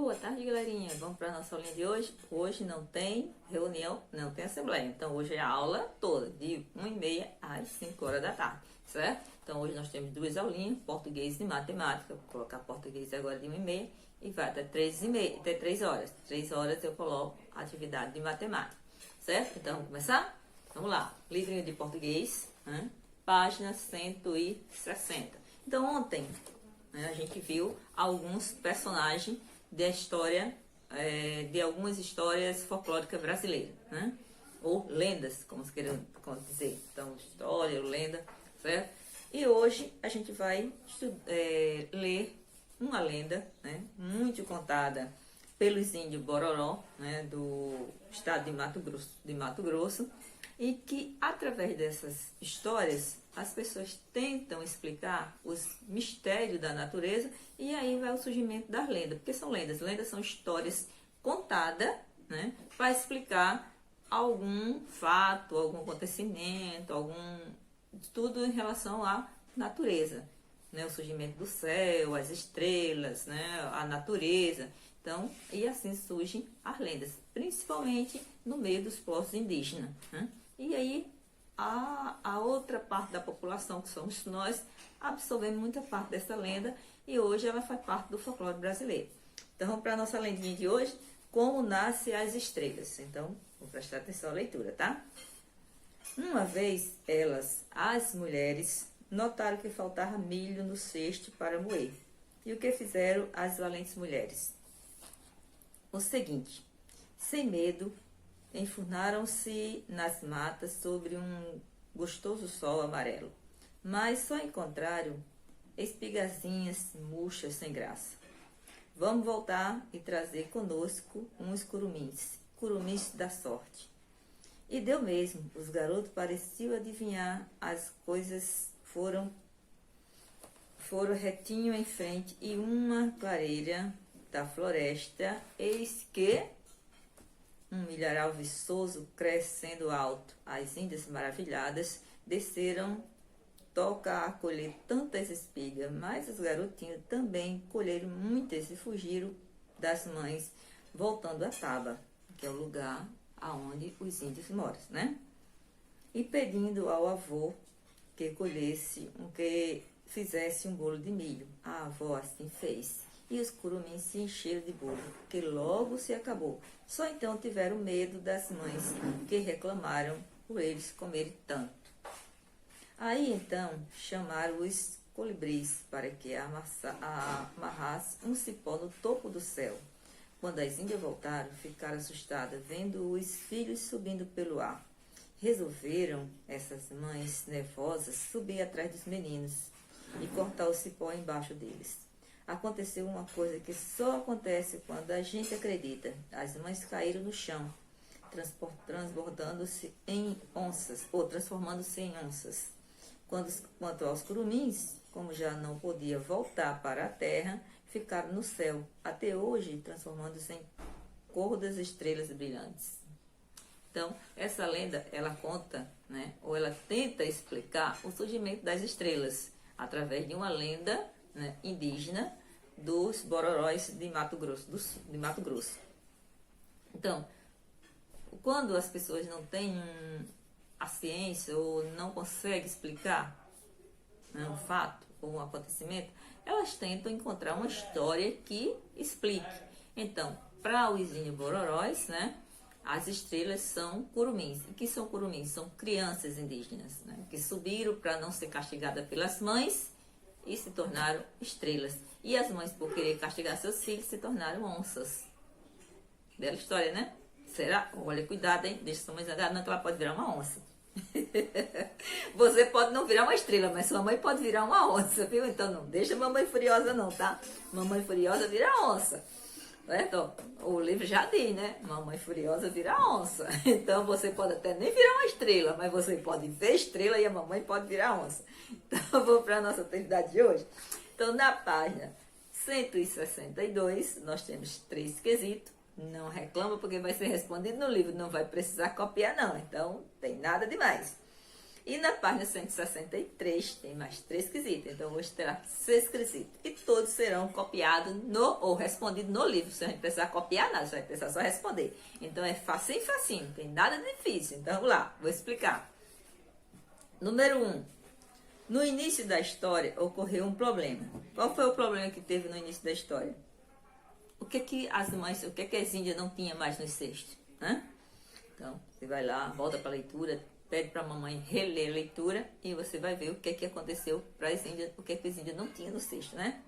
Boa tarde, galerinha. Vamos para a nossa aulinha de hoje. Hoje não tem reunião, não tem assembleia. Então, hoje é a aula toda, de 1h30 às 5 horas da tarde, certo? Então, hoje nós temos duas aulinhas, português e matemática. Vou colocar português agora de 1h30 e vai até 3h30, até 3 horas. 3 horas eu coloco a atividade de matemática, certo? Então, vamos começar? Vamos lá. Livrinho de português, né? Página 160. Então, ontem, né, a gente viu alguns personagens da história, de algumas histórias folclóricas brasileiras, né? Ou lendas, como se queiram dizer. Então, história, lenda, certo? E hoje a gente vai ler uma lenda, né, muito contada pelos índios Bororó, né, do estado de Mato Grosso, e que, através dessas histórias, as pessoas tentam explicar os mistérios da natureza, e aí vai o surgimento das lendas, porque são lendas. Lendas são histórias contadas, né, para explicar algum fato, algum acontecimento, tudo em relação à natureza, né, o surgimento do céu, as estrelas, né, a natureza. Então, e assim surgem as lendas, principalmente no meio dos povos indígenas, né? E aí, a outra parte da população, que somos nós, absorvemos muita parte dessa lenda e hoje ela faz parte do folclore brasileiro. Então, vamos para a nossa lendinha de hoje, Como Nascem as Estrelas. Então, vou prestar atenção à leitura, tá? Uma vez, as mulheres, notaram que faltava milho no cesto para moer. E o que fizeram as valentes mulheres? O seguinte: sem medo, enfurnaram-se nas matas sobre um gostoso sol amarelo, mas só encontraram espigazinhas murchas sem graça. Vamos voltar e trazer conosco uns curumins da sorte. E deu mesmo, os garotos pareciam adivinhar, as coisas foram retinho em frente e uma clareira da floresta, eis que um milharal viçoso crescendo alto. As índias maravilhadas desceram toca a colher tantas espigas, mas os garotinhos também colheram muitas e fugiram das mães, voltando a Taba, que é o lugar aonde os índios moram, né? E pedindo ao avô que fizesse um bolo de milho. A avó assim fez. E os curumins se encheram de bolo, que logo se acabou. Só então tiveram medo das mães, que reclamaram por eles comerem tanto. Aí então chamaram os colibris para que amarrasse um cipó no topo do céu. Quando as índias voltaram, ficaram assustadas, vendo os filhos subindo pelo ar. Resolveram, essas mães nervosas, subir atrás dos meninos e cortar o cipó embaixo deles. Aconteceu uma coisa que só acontece quando a gente acredita. As mães caíram no chão, transbordando-se em onças, ou transformando-se em onças. Quanto aos curumins, como já não podia voltar para a terra, ficaram no céu, até hoje transformando-se em cor das estrelas brilhantes. Então, essa lenda, ela conta, né, ou ela tenta explicar o surgimento das estrelas, através de uma lenda, né, indígena dos Bororóis de Mato Grosso. Então, quando as pessoas não têm a ciência ou não conseguem explicar, né, um fato ou um acontecimento, elas tentam encontrar uma história que explique. Então, para os índios Bororóis, né, as estrelas são curumins. E que são curumins? São crianças indígenas, né, que subiram para não ser castigadas pelas mães e se tornaram estrelas. E as mães, por querer castigar seus filhos, se tornaram onças. Bela história, né? Será? Olha, cuidado, hein? Deixa sua mãe zangar, não, que ela pode virar uma onça. Você pode não virar uma estrela, mas sua mãe pode virar uma onça, viu? Então não deixa a mamãe furiosa não, tá? Mamãe furiosa vira onça. Certo? O livro já diz, né? Mamãe furiosa vira onça. Então você pode até nem virar uma estrela, mas você pode ver estrela e a mamãe pode virar onça. Então vamos para a nossa atividade de hoje. Então na página 162 nós temos 3 quesitos. Não reclama porque vai ser respondido no livro, não vai precisar copiar não. Então tem nada demais. E na página 163 tem mais 3 quesitos. Então hoje terá 6 quesitos. E todos serão copiados ou respondidos no livro. Você não vai precisar copiar nada, você vai precisar só responder. Então é facinho, facinho, não tem nada difícil. Então vamos lá, vou explicar. Número 1. No início da história ocorreu um problema. Qual foi o problema que teve no início da história? O que as mães, o que as índias não tinham mais nos cestos? Né? Então, você vai lá, volta para a leitura, pede para a mamãe reler a leitura e você vai ver o que aconteceu para as índias, o que as índias não tinham no cesto, né?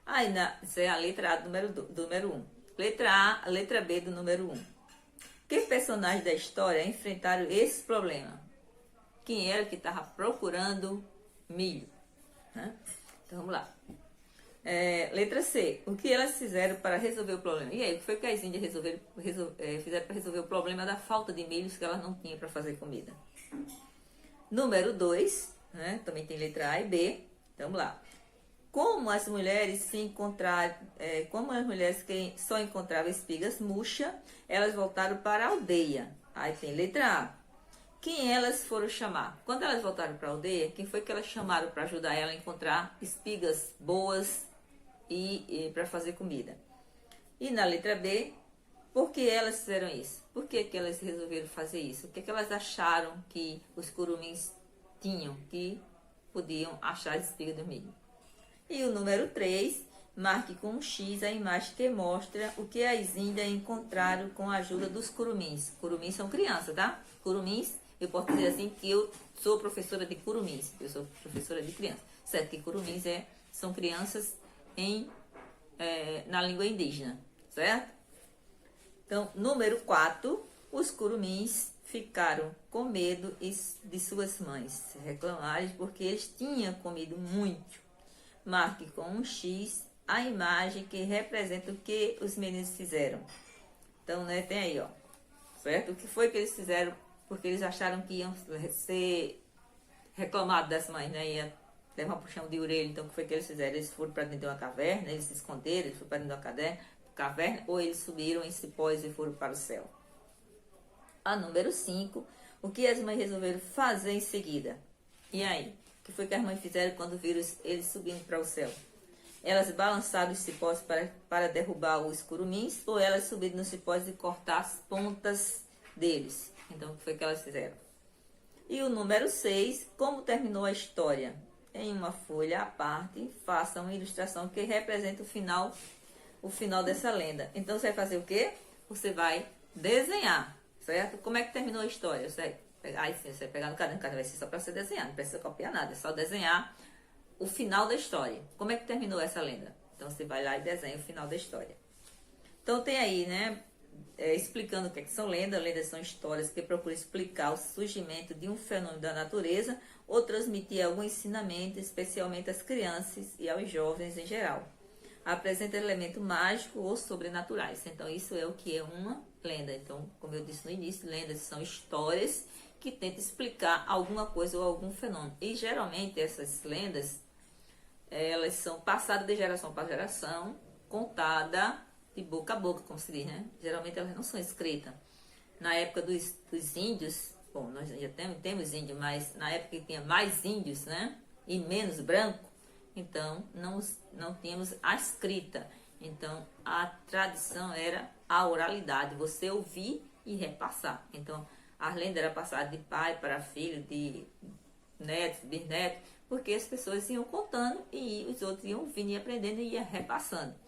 Aí, isso é a letra A do número 1. Letra A, a letra B do número 1. Que personagens da história enfrentaram esse problema? Quem era que estava procurando milho? Né? Então, vamos lá. Letra C. O que elas fizeram para resolver o problema? E aí, o que foi que as índias fizeram para resolver o problema da falta de milhos que elas não tinham para fazer comida? Número 2, né? Também tem letra A e B. Então, vamos lá. Como as mulheres se encontraram, como as mulheres que só encontravam espigas murchas, elas voltaram para a aldeia. Aí tem letra A. Quem elas foram chamar? Quando elas voltaram para a aldeia, quem foi que elas chamaram para ajudar ela a encontrar espigas boas e para fazer comida? E na letra B, por que elas fizeram isso? Por que elas resolveram fazer isso? O que elas acharam que os curumins tinham, que podiam achar as espigas do milho? E o número 3, marque com um X a imagem que mostra o que as índias encontraram com a ajuda dos curumins. Curumins são crianças, tá? Curumins, eu posso dizer assim que eu sou professora de curumins, eu sou professora de crianças. Certo que curumins são crianças na língua indígena, certo? Então, número 4, os curumins ficaram com medo de suas mães reclamarem porque eles tinham comido muito. Marque com um X a imagem que representa o que os meninos fizeram. Então, né, tem aí, ó, certo? O que foi que eles fizeram? Porque eles acharam que iam ser reclamados das mães, né? Ia levar um puxão de orelha. Então, o que foi que eles fizeram? Eles foram para dentro de uma caverna, eles se esconderam, eles foram para dentro de uma caverna, ou eles subiram em cipós e foram para o céu. A número 5, o que as mães resolveram fazer em seguida? E aí? O que foi que as mães fizeram quando viram eles subindo para o céu? Elas balançaram os cipós para derrubar os curumins, ou elas subiram nos cipós e cortar as pontas deles? Então, o que foi que elas fizeram? E o número 6, como terminou a história? Em uma folha à parte, faça uma ilustração que representa o final dessa lenda. Então, você vai fazer o quê? Você vai desenhar, certo? Como é que terminou a história? Você vai pegar no caderno, vai ser só para você desenhar, não precisa copiar nada, é só desenhar o final da história. Como é que terminou essa lenda? Então, você vai lá e desenha o final da história. Então, tem aí, né? Explicando o que são lendas. Lendas são histórias que procuram explicar o surgimento de um fenômeno da natureza ou transmitir algum ensinamento, especialmente às crianças e aos jovens em geral. Apresenta elemento mágico ou sobrenaturais. Então, isso é o que é uma lenda. Então, como eu disse no início, lendas são histórias que tentam explicar alguma coisa ou algum fenômeno. E, geralmente, essas lendas, elas são passadas de geração para geração, contada de boca a boca, como se diz, né? Geralmente elas não são escritas. Na época dos índios, bom, nós já temos índios, mas na época que tinha mais índios, né? E menos branco, então não tínhamos a escrita. Então a tradição era a oralidade, você ouvir e repassar. Então a lenda era passada de pai para filho, de neto, bisneto, porque as pessoas iam contando e os outros iam ouvindo e aprendendo e ia repassando.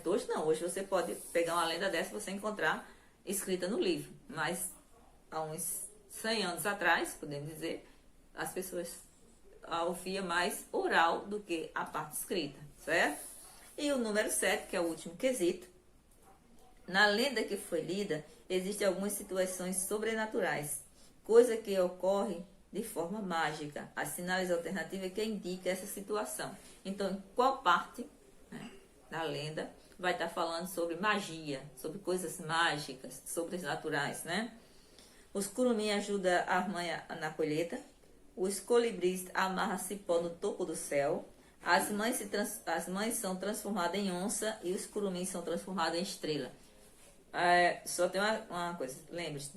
Hoje não, hoje você pode pegar uma lenda dessa e você encontrar escrita no livro. Mas há uns 100 anos atrás, podemos dizer, as pessoas ouviam mais oral do que a parte escrita, certo? E o número 7, que é o último quesito. Na lenda que foi lida, existem algumas situações sobrenaturais, coisa que ocorre de forma mágica. As sinais alternativas que indicam essa situação. Então, em qual parte, né, da lenda vai estar falando sobre magia, sobre coisas mágicas, sobrenaturais, né? Os curumins ajudam a mãe na colheita. Os colibris amarram cipó no topo do céu. As mães são transformadas em onça e os curumins são transformados em estrela. Só tem uma coisa, lembre-se.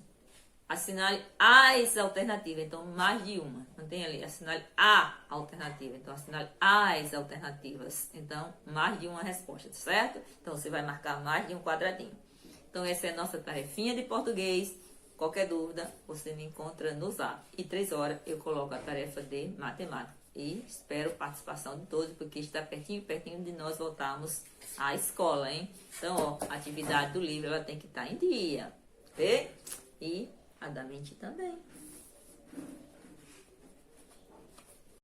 assinale as alternativas. Então, mais de uma. Não tem ali, assinale a alternativa. Então, assinale as alternativas. Então, mais de uma resposta, certo? Então, você vai marcar mais de um quadradinho. Então, essa é a nossa tarefinha de português. Qualquer dúvida, você me encontra no Zap. E 3 horas eu coloco a tarefa de matemática. E espero participação de todos, porque está pertinho de nós voltarmos à escola, hein? Então, ó, a atividade do livro, ela tem que estar em dia, ok? E a da mente também.